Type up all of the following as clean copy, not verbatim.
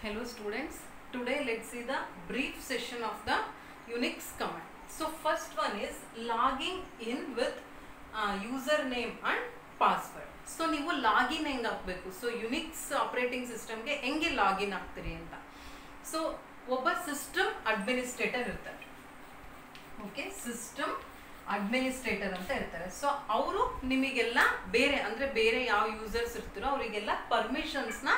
Hello students, today let's see the brief session of the Unix command. So first one is logging in with username and password. So ನೀವು login ಹೆಂಗೆ ಹಾಕಬೇಕು, so Unix operating ಸಿಸ್ಟಮ್ಗೆ ಹೆಂಗೆ login ಆಗ್ತೀರಿ ಅಂತ. So ಒಬ್ಬ system administrator ಇರ್ತಾರೆ, okay, system administrator ಅಂತ ಇರ್ತಾರೆ. ಸೊ ಅವರು ನಿಮಗೆಲ್ಲ ಬೇರೆ ಅಂದರೆ ಬೇರೆ ಯಾವ ಯೂಸರ್ಸ್ ಇರ್ತಾರೋ ಅವರಿಗೆಲ್ಲ ಪರ್ಮಿಷನ್ಸ್ನ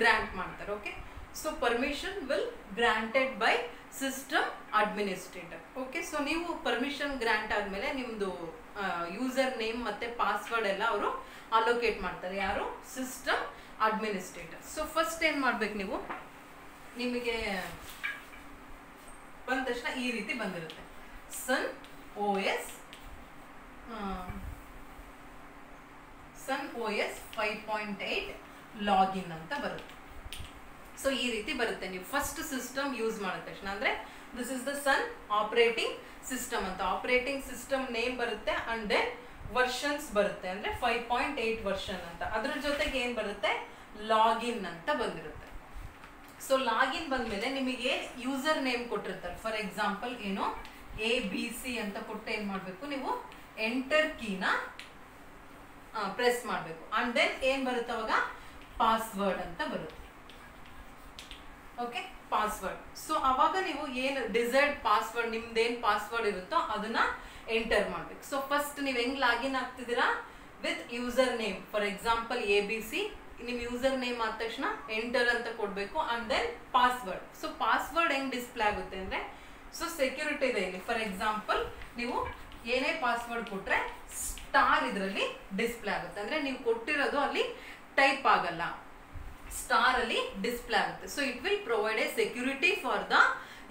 ಗ್ರಾಂಟ್ ಮಾಡ್ತಾರೆ. Okay, so permission will granted by system administrator. Okay, so ನೀವು ಪರ್ಮಿಷನ್ ಗ್ರಾಂಟ್ ಆದಮೇಲೆ ನಿಮ್ಮದು ಯೂಸರ್ ನೇಮ್ ಮತ್ತು ಪಾಸ್ವರ್ಡ್ ಎಲ್ಲ ಅವರು ಅಲೋಕೇಟ್ ಮಾಡ್ತಾರೆ. ಯಾರು? System administrator. ಸೊ ಫಸ್ಟ್ ಏನು ಮಾಡ್ಬೇಕು, ನೀವು ನಿಮಗೆ ಬಂದ ತಕ್ಷಣ ಈ ರೀತಿ ಬಂದಿರುತ್ತೆ, ಸನ್ OS 5.8 ಲಾಗಿನ್ ಅಂತ ಬರುತ್ತೆ. ಸೊ ಈ ರೀತಿ ಬರುತ್ತೆ. ನೀವು ಫಸ್ಟ್ ಸಿಸ್ಟಮ್ ಯೂಸ್ ಮಾಡಿದ ತಕ್ಷಣ ಅಂದರೆ this is the Sun operating system ಅಂತ, ಆಪರೇಟಿಂಗ್ ಸಿಸ್ಟಮ್ ನೇಮ್ ಬರುತ್ತೆ ಅಂಡ್ ದೆನ್ ವರ್ಷನ್ಸ್ ಬರುತ್ತೆ, ಅಂದರೆ 5.8 ವರ್ಷನ್ ಅಂತ. ಅದ್ರ ಜೊತೆಗೆ ಏನು ಬರುತ್ತೆ, ಲಾಗಿನ್ ಅಂತ ಬಂದಿರುತ್ತೆ. ಸೊ ಲಾಗಿನ್ ಬಂದಮೇಲೆ ನಿಮಗೆ ಯೂಸರ್ ನೇಮ್ ಕೊಟ್ಟಿರ್ತಾರೆ. ಫಾರ್ ಎಕ್ಸಾಂಪಲ್ ಏನು ABC ಅಂತ ಕೊಟ್ಟು ಏನು ಮಾಡಬೇಕು, ನೀವು ಎಂಟರ್ ಕೀನ ಪ್ರೆಸ್ ಮಾಡಬೇಕು ಅಂಡ್ ದೆನ್ ಏನು ಬರುತ್ತೆ ಅವಾಗ ಪಾಸ್ವರ್ಡ್ ಅಂತ ಬರುತ್ತೆ. Okay, password. ಸೊ ಅವಾಗ ನೀವು ಏನು ಡಿಸೈರ್ಡ್ ಪಾಸ್ವರ್ಡ್, ನಿಮ್ದೇನು ಪಾಸ್ವರ್ಡ್ ಇರುತ್ತೋ ಅದನ್ನ ಎಂಟರ್ ಮಾಡಬೇಕು. ಸೊ ಫಸ್ಟ್ ನೀವು ಹೆಂಗ್ ಲಾಗಿನ್ ಆಗ್ತಿದ್ದೀರಾ, with user name. For example ABC, ನಿಮ್ಮ ಯೂಸರ್ ನೇಮ್ ಆದ ತಕ್ಷಣ ಎಂಟರ್ ಅಂತ ಕೊಡಬೇಕು and then password. So password ಹೆಂಗ್ ಡಿಸ್ಪ್ಲೇ ಆಗುತ್ತೆ ಅಂದರೆ, ಸೊ ಸೆಕ್ಯೂರಿಟಿ ಇದೆ ಇಲ್ಲಿ. ಫಾರ್ ಎಕ್ಸಾಂಪಲ್ ನೀವು ಏನೇ ಪಾಸ್ವರ್ಡ್ ಕೊಟ್ಟರೆ ಸ್ಟಾರ್ ಇದರಲ್ಲಿ ಡಿಸ್ಪ್ಲೇ ಆಗುತ್ತೆ, ಅಂದರೆ ನೀವು ಕೊಟ್ಟಿರೋದು ಅಲ್ಲಿ ಟೈಪ್ ಆಗಲ್ಲ, ಸ್ಟಾರ್ ಅಲ್ಲಿ ಡಿಸ್ಪ್ಲೇ ಆಗುತ್ತೆ. So it will provide a security for the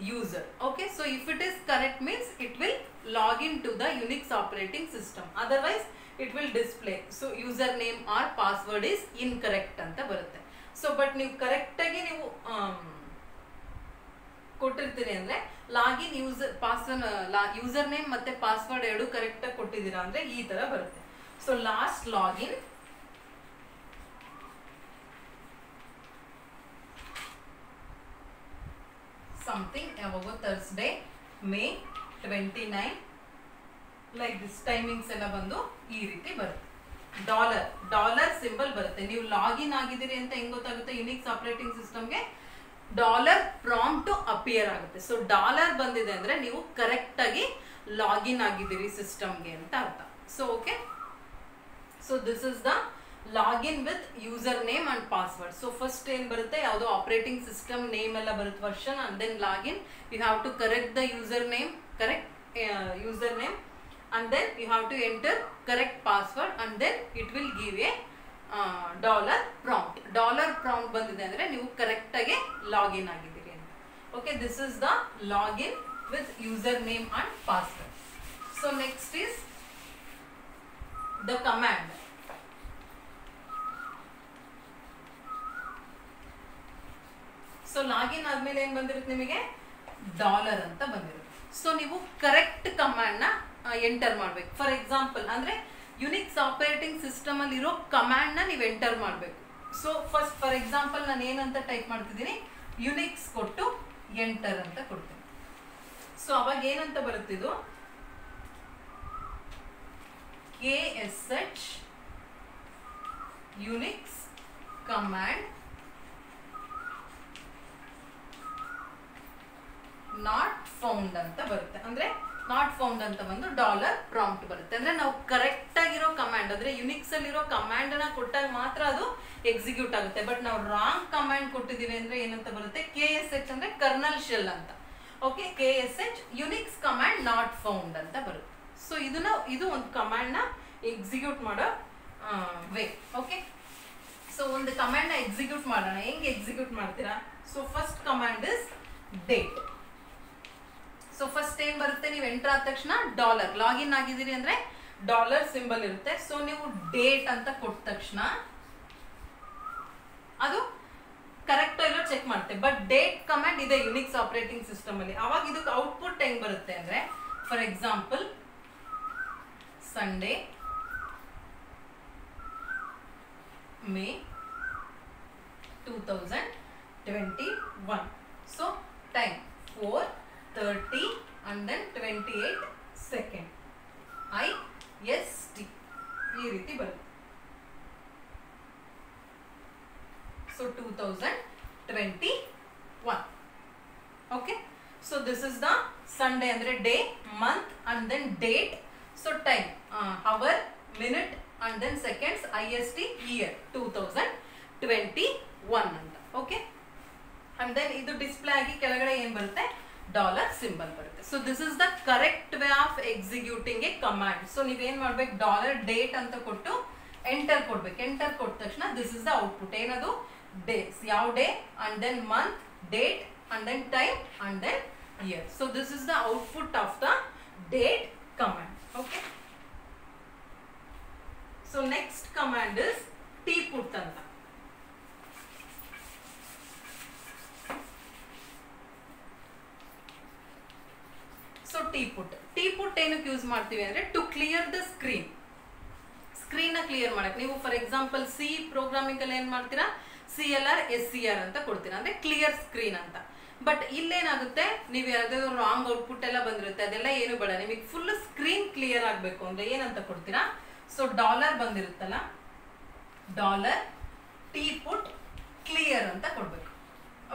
user. Okay, so if it is correct means it will log in to the Unix operating system, otherwise it will display so user name or password is incorrect ಅಂತ ಬರುತ್ತೆ. So but ನೀವು ಕರೆಕ್ಟಾಗಿ ನೀವು ಕೊಟ್ಟಿರ್ತೀರಿ ಅಂದರೆ login user name ಮತ್ತೆ password ಎರಡು ಕರೆಕ್ಟಾಗಿ ಕೊಟ್ಟಿದ್ದೀರಾ ಅಂದರೆ ಈ ಥರ ಬರುತ್ತೆ. ಸೊ ಲಾಸ್ಟ್ ಲಾಗಿನ್ ಸಮಥಿಂಗ್ ಯಾವಾಗ Thursday May 29 like this timings ಎಲ್ಲ ಬಂದು ಈ ರೀತಿ ಬರುತ್ತೆ. ಡಾಲರ್ ಸಿಂಬಲ್ ಬರುತ್ತೆ. ನೀವು ಲಾಗಿನ್ ಆಗಿದ್ದೀರಿ ಅಂತ ಹೆಂಗ್ ಗೊತ್ತಾಗುತ್ತೆ, ಯುನಿಕ್ಸ್ ಆಪರೇಟಿಂಗ್ ಸಿಸ್ಟಮ್ಗೆ ಡಾಲರ್ ಪ್ರಾಂಪ್ಟ್ ಅಪಿಯರ್ ಆಗುತ್ತೆ. ಸೊ ಡಾಲರ್ ಬಂದಿದೆ ಅಂದರೆ ನೀವು ಕರೆಕ್ಟಾಗಿ ಲಾಗಿನ್ ಆಗಿದ್ದೀರಿ ಸಿಸ್ಟಮ್ಗೆ ಅಂತ ಅರ್ಥ. So okay, so this is the login with user name and password. So first ಏನು ಬರುತ್ತೆ, ಯಾವುದೋ ಆಪರೇಟಿಂಗ್ ಸಿಸ್ಟಮ್ ನೇಮ್ ಎಲ್ಲ ಬರುತ್ತೆ version and then login. You have to correct the user name, correct user name and then you have to enter correct password and then it will give a dollar prompt ಬಂದಿದೆ ಅಂದರೆ ನೀವು ಕರೆಕ್ಟಾಗಿ login ಆಗಿದ್ದೀರಿ ಅಂತ. Okay, this is the login with user name and password. So next is the command. So login ಆದ್ಮೇಲೆ ಏನು ಬಂದಿರುತ್ತೆ ನಿಮಗೆ, ಡಾಲರ್ ಅಂತ ಬಂದಿರುತ್ತೆ. ಸೊ ನೀವು ಕರೆಕ್ಟ್ ಕಮ್ಯಾಂಡ್ನ ಎಂಟರ್ ಮಾಡಬೇಕು. ಫಾರ್ ಎಕ್ಸಾಂಪಲ್ ಅಂದರೆ ಯುನಿಕ್ಸ್ ಆಪರೇಟಿಂಗ್ ಸಿಸ್ಟಮ್ ಅಲ್ಲಿ ಇರೋ ಕಮ್ಯಾಂಡ್ನ ನೀವು ಎಂಟರ್ ಮಾಡಬೇಕು. ಸೊ ಫಸ್ಟ್ ಫಾರ್ ಎಕ್ಸಾಂಪಲ್ ನಾನು ಏನಂತ ಟೈಪ್ ಮಾಡ್ತಿದ್ದೀನಿ, ಯುನಿಕ್ಸ್ ಕೊಟ್ಟು ಎಂಟರ್ ಅಂತ ಕೊಡ್ತೀನಿ. ಸೊ ಅವಾಗ ಏನಂತ ಬರುತ್ತಿದ್ದು, KSH Unix command not found ಅಂತ ಬರುತ್ತೆ. ಅಂದರೆ ನಾಟ್ ಫೌಂಡ್ ಅಂತ ಬಂದು ಡಾಲರ್ ಪ್ರಾಂಪ್ಟ್ ಬರುತ್ತೆ. ಅಂದರೆ ನಾವು ಕರೆಕ್ಟ್ ಆಗಿರೋ ಕಮ್ಯಾಂಡ್, ಅಂದರೆ ಯುನಿಕ್ಸ್ ಅಲ್ಲಿರೋ ಕಮ್ಯಾಂಡ್ ಅನ್ನ ಕೊಟ್ಟಾಗ ಮಾತ್ರ ಅದು ಎಕ್ಸಿಕ್ಯೂಟ್ ಆಗುತ್ತೆ. ಬಟ್ ನಾವು ರಾಂಗ್ ಕಮ್ಯಾಂಡ್ ಕೊಟ್ಟಿದ್ದೀವಿ ಅಂದರೆ ಏನಂತ ಬರುತ್ತೆ, KSH ಅಂದರೆ ಕರ್ನಲ್ ಶೆಲ್ ಅಂತ. Okay, KSH Unix command not found ಅಂತ ಬರುತ್ತೆ. ಸೊ ಇದು ಒಂದು ಕಮ್ಯಾಂಡ್ನ ಎಕ್ಸಿಕ್ಯೂಟ್ ಮಾಡೋ ವೇ. ಓಕೆ, ಸೊ ಒಂದು ಕಮ್ಯಾಂಡ್ನ ಎಕ್ಸಿಕ್ಯೂಟ್ ಮಾಡೋಣ. ಹೆಂಗೆ ಎಕ್ಸಿಕ್ಯೂಟ್ ಮಾಡ್ತೀರಾ, so first command is date. So first ಏನ್ ಬರುತ್ತೆ, ನೀವು ಎಂಟರ್ ಆದ ತಕ್ಷಣ ಡಾಲರ್, ಲಾಗಿನ್ ಆಗಿದ್ದೀರಿ ಅಂದ್ರೆ ಡಾಲರ್ ಸಿಂಬಲ್ ಇರುತ್ತೆ. ಸೊ ನೀವು ಡೇಟ್ ಅಂತ ಕೊಟ್ಟ ತಕ್ಷಣ ಅದು ಕರೆಕ್ಟ್ ಇರೋ ಚೆಕ್ ಮಾಡುತ್ತೆ. ಬಟ್ ಡೇಟ್ ಕಮ್ಯಾಂಡ್ ಇದೆ ಯುನಿಕ್ಸ್ ಆಪರೇಟಿಂಗ್ ಸಿಸ್ಟಮ್ ಅಲ್ಲಿ. ಅವಾಗ ಇದಕ್ಕೆ ಔಟ್ಪುಟ್ ಹೆಂಗ್ ಬರುತ್ತೆ ಅಂದ್ರೆ, for example Sunday May 2000 21. So time 4:30 and then 28 second. IST ಈ ರೀತಿ ಬರುತ್ತೆ. So 2021. Okay. So this is the Sunday ಅಂದ್ರೆ day, month and then date. So time, hour, minute and then seconds, IST, year 2021 ಅಂತ. Okay. And then ಇದು display ಆಗಿ ಕೆಳಗಡೆ ಏನು ಬರುತ್ತೆ, ಡಾಲರ್ ಸಿಂಬಲ್ ಬರುತ್ತೆ. So this is the correct way of executing A command. So ನೀವೇನ್ ಮಾಡ್ಬೇಕು, dollar date ಅಂತ ಕೊಟ್ಟು ಎಂಟರ್ ಕೊಡ್ಬೇಕು. ಎಂಟರ್ ಕೊಟ್ಟ ತಕ್ಷಣ ದಿಸ್ ಇಸ್ ದ ಔಟ್ಪುಟ್. ಏನದು, ಡೇಸ್, ಯಾವ day and then month, date and then time and then year. So this is the output of the date command. Okay. So next command is tput ಅಂತ. So tput ಏನಕ್ಕೆ use ಮಾಡ್ತೀವಿ ಅಂದ್ರೆ to clear the screen ನ clear ಮಾಡಕ್ಕೆ. ನೀವು for example C programming ಅಲ್ಲಿ ಏನ್ ಮಾಡ್ತೀರಾ, CLR SCR ಅಂತ ಕೊಡ್ತೀರಾ, ಅಂದ್ರೆ ಕ್ಲಿಯರ್ ಸ್ಕ್ರೀನ್ ಅಂತ. ಬಟ್ ಇಲ್ಲೇನಾಗುತ್ತೆ, ನೀವು ಯಾವ್ದಾದ್ರು ರಾಂಗ್ ಔಟ್ಪುಟ್ ಎಲ್ಲ ಬಂದಿರುತ್ತೆ, ಅದೆಲ್ಲ ಏನು ಬೇಡ, ನಿಮಗೆ ಫುಲ್ ಸ್ಕ್ರೀನ್ ಕ್ಲಿಯರ್ ಆಗ್ಬೇಕು ಅಂದ್ರೆ ಏನಂತ ಕೊಡ್ತೀರಾ. ಸೊ ಡಾಲರ್ ಬಂದಿರುತ್ತಲ್ಲ, ಡಾಲರ್ tput ಕ್ಲಿಯರ್ ಅಂತ ಕೊಡ್ಬೇಕು.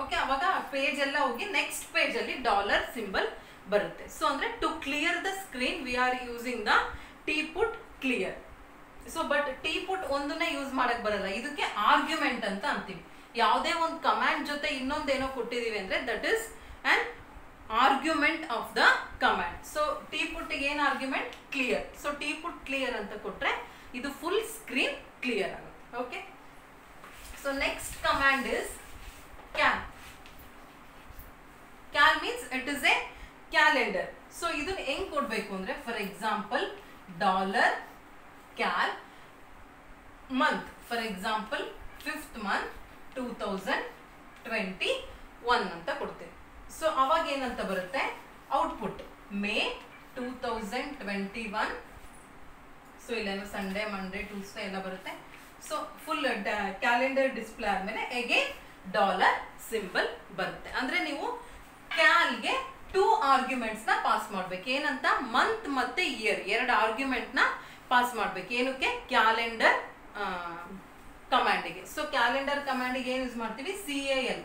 ಓಕೆ. ಅವಾಗ ಪೇಜ್ ಎಲ್ಲ ಹೋಗಿ ನೆಕ್ಸ್ಟ್ ಪೇಜ್ ಅಲ್ಲಿ ಡಾಲರ್ ಸಿಂಬಲ್ ಬರುತ್ತೆ. ಸೊ ಅಂದ್ರೆ to clear the screen we are using the tput clear. So but tput ಒಂದನ್ನೇ ಯೂಸ್ ಮಾಡಕ್ ಬರಲ್ಲ, ಇದಕ್ಕೆ ಆರ್ಗ್ಯುಮೆಂಟ್ ಅಂತ ಅಂತೀವಿ. ಯಾವುದೇ ಒಂದು ಕಮಾಂಡ್ ಜೊತೆ ಇನ್ನೊಂದೇನೋ ಕೊಟ್ಟಿದೀವಿ ಅಂದ್ರೆ that is on argument of the command. So tput ಗೆ ಏನ್ argument, clear. So tput clear ಅಂತ ಕೊಟ್ರೆ ಇದು ಫುಲ್ ಸ್ಕ್ರೀನ್ ಕ್ಲಿಯರ್ ಆಗುತ್ತೆ. Okay. So next command is cal. cal means it is a calendar. So ಇದನ್ನ ಹೆಂಗ್ ಕೊಡ್ಬೇಕು ಅಂದ್ರೆ for example dollar Cal month, for example 5th month 2021 ಅಂತ ಕೊಡ್ತೇವೆ. ಸೊ ಅವಾಗ ಏನಂತ ಬರುತ್ತೆ, ಔಟ್ಪುಟ್ ಮೇ 2021. ಸೊ ಇಲ್ಲೇನೋ ಸಂಡೇ, ಮಂಡೇ, ಟ್ಯೂಸ್ಡೇ ಎಲ್ಲ ಬರುತ್ತೆ. ಸೊ ಫುಲ್ ಕ್ಯಾಲೆಂಡರ್ ಡಿಸ್ಪ್ಲೇ ಆದ್ಮೇಲೆ ಅಗೇನ್ ಡಾಲರ್ ಸಿಂಬಲ್ ಬರುತ್ತೆ. ಅಂದ್ರೆ ನೀವು ಕ್ಯಾಲ್ಗೆ 2 ಆರ್ಗ್ಯುಮೆಂಟ್ಸ್ ನ ಪಾಸ್ ಮಾಡ್ಬೇಕು. ಏನಂತ, ಮಂತ್ ಮತ್ತೆ ಇಯರ್, 2 ಆರ್ಗ್ಯುಮೆಂಟ್ ನ ಪಾಸ್ ಮಾಡ್ಬೇಕು. ಏನಕ್ಕೆ, ಕ್ಯಾಲೆಂಡರ್ ಕಮಾಂಡಿಗೆ. ಸೊ ಕ್ಯಾಲೆಂಡರ್ ಕಮಾಂಡಿಗೆ ಏನ್ ಯೂಸ್ ಮಾಡ್ತೀವಿ, CAL.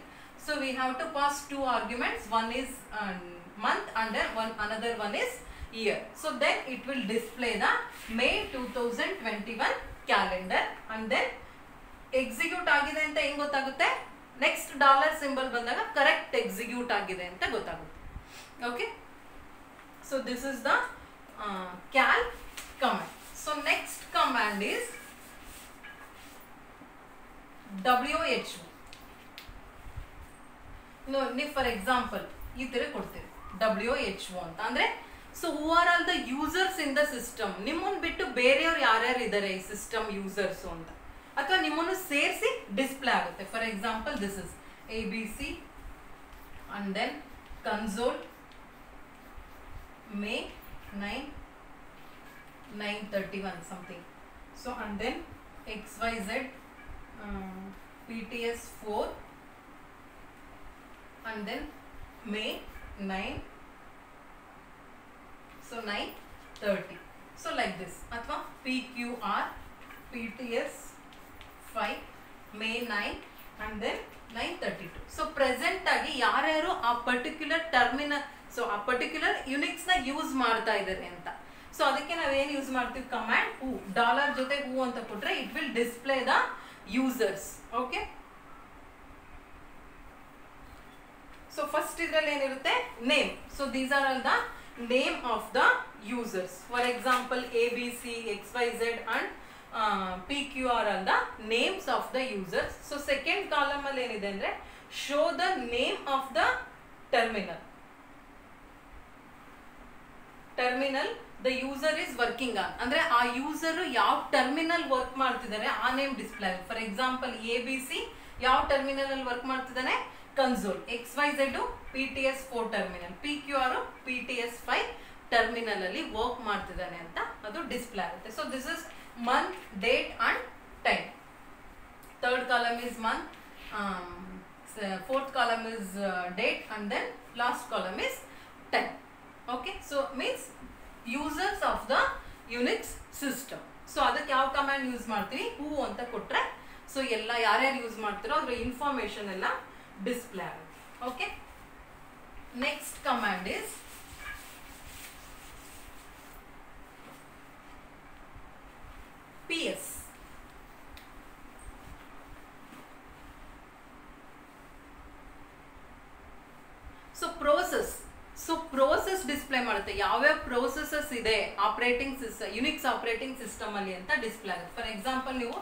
So we have to pass 2 arguments, one is month and another one is year. So then it will display the May 2021 calendar and then execute ಆಗಿದೆ ಅಂತ ಹೆಂಗ್ ಗೊತ್ತಾಗುತ್ತೆ, ನೆಕ್ಸ್ಟ್ ಡಾಲರ್ ಸಿಂಬಲ್ ಬಂದಾಗ correct execute ಆಗಿದೆ ಅಂತ ಗೊತ್ತಾಗುತ್ತೆ. Okay. So this is the cal command. So next command is WHO. No, for example ಈ ತರ ಕೊಡ್ತೀವಿ WHO ಅಂತ. ಅಂದ್ರೆ so who are all the users in the system. ನಿಮ್ಮನ್ನು ಬಿಟ್ಟು ಬೇರೆಯವ್ರು ಯಾರ್ಯಾರು ಇದ್ದಾರೆ ಈ ಸಿಸ್ಟಮ್ ಯೂಸರ್ಸ್ ಅಂತ, ಅಥವಾ ನಿಮ್ಮನ್ನು ಸೇರಿಸಿ ಡಿಸ್ಪ್ಲೇ ಆಗುತ್ತೆ. For example this is ABC and then console May 9 9/31 something. So and then XYZ PTS 4 and then May 9, so 9/30. So like this. Athwa PQR PTS 5 May 9 and then 9/32. So present agi yaru a particular terminal, so a particular Unix na use ಮಾಡ್ತಾ ಇದ್ದಾರೆ ಅಂತ. So ಅದಕ್ಕೆ ನಾವೇನು use ಮಾಡ್ತೀವಿ, command ಹೂ, dollar ಜೊತೆ ಹೂ ಅಂತ ಕೊಟ್ರೆ it will display the users. Okay. So first ಇದ್ರಲ್ಲಿ ಏನಿರುತ್ತೆ, name. So these are all the name of the users. For example ABC XYZ and PQR are the names of the users. So second column ಅಲ್ಲಿ ಏನಿದೆ ಅಂದ್ರೆ show the name of the terminal. Terminal the user is working on, ಅಂದ್ರೆ ಆ user ಯಾವ terminal work ಮಾಡ್ತಿದ್ದಾರೆ ಆ name display ಆಗುತ್ತೆ. For example ABC ಯಾವ ಟರ್ಮಿನಲ್ ಅಲ್ಲಿ ವರ್ಕ್ ಮಾಡ್ತಿದ್ದಾನೆ, console. XYZ PTS 4 terminal, PQR PTS 5 terminal ಅಲ್ಲಿ ವರ್ಕ್ ಮಾಡ್ತಿದ್ದಾನೆ ಅಂತ ಅದು ಡಿಸ್ಪ್ಲೇ ಆಗುತ್ತೆ. So this is month, date and time. Third column is month, fourth column is date, and then last column is time. Okay, so means users of the Unix system. So ಅದಕ್ಕೆ ಯಾವ command use ಮಾಡ್ತೀವಿ, ಹೂ ಅಂತ ಕೊಟ್ರೆ so ಎಲ್ಲ ಯಾರ್ಯಾರು use ಮಾಡ್ತಿರೋ ಅದರ information ಎಲ್ಲ ಡಿಸ್ಪ್ಲೇ ಆಗುತ್ತೆ. Okay, next command is PS. So process display ಮಾಡುತ್ತೆ, ಯಾವ್ಯಾವ ಪ್ರೋಸೆಸಸ್ ಇದೆ operating system, Unix operating system ಅಲ್ಲಿ ಅಂತ ಡಿಸ್ಪ್ಲೇ ಆಗುತ್ತೆ. ಫಾರ್ ಎಕ್ಸಾಂಪಲ್ ನೀವು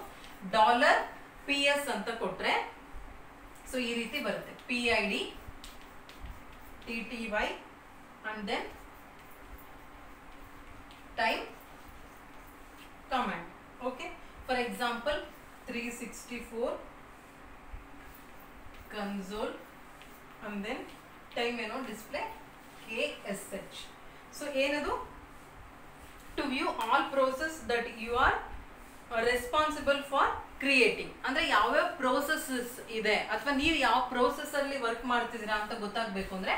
$PS ಅಂತ ಕೊಟ್ರೆ ಸೊ ಈ ರೀತಿ ಬರುತ್ತೆ, PID TTY and then time command. Okay, for example 364 console and then time display KSH. So ಏನದು, to view all process that you are responsible for creating, ಅಂದ್ರೆ ಯಾವ್ಯಾವ ಪ್ರೋಸೆಸಸ್ ಇದೆ ಅಥವಾ ನೀವು ಯಾವ ಪ್ರೋಸೆಸ್ ಅಲ್ಲಿ ವರ್ಕ್ ಮಾಡ್ತಿದ್ದೀರಾ ಅಂತ ಗೊತ್ತಾಗಬೇಕು ಅಂದ್ರೆ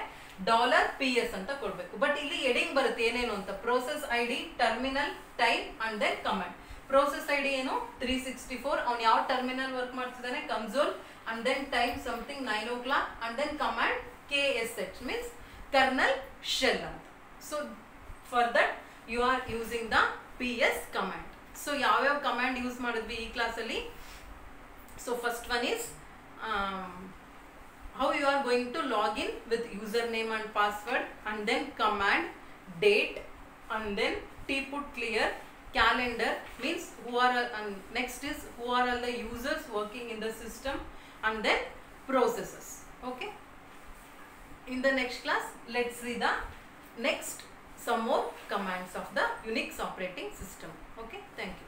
$PS ಅಂತ ಕೊಡ್ಬೇಕು. ಬಟ್ ಇಲ್ಲಿ ಎಡಿಂಗ್ ಬರುತ್ತೆ ಏನೇನು ಅಂತ, process ID, terminal, time and then command. Process ID ಏನು 364, ಅವ್ನು ಯಾವ ಟರ್ಮಿನಲ್ ವರ್ಕ್ ಮಾಡ್ತಿದ್ದಾನೆ console, and then time something 9 o'clock, and then command KSH means kernel shell ಅಂತ. So for that you are using the PS command. So ಯಾವ್ಯಾವ command use ಮಾಡಿದ್ವಿ ಈ ಕ್ಲಾಸಲ್ಲಿ. So first one is how you are going to log in with username and password, and then command, date, and then tput clear, calendar means who are, and next is who are all the users working in the system, and then processes. Okay, in the next class let's see the next some more commands of the Unix operating system. Okay, thank you.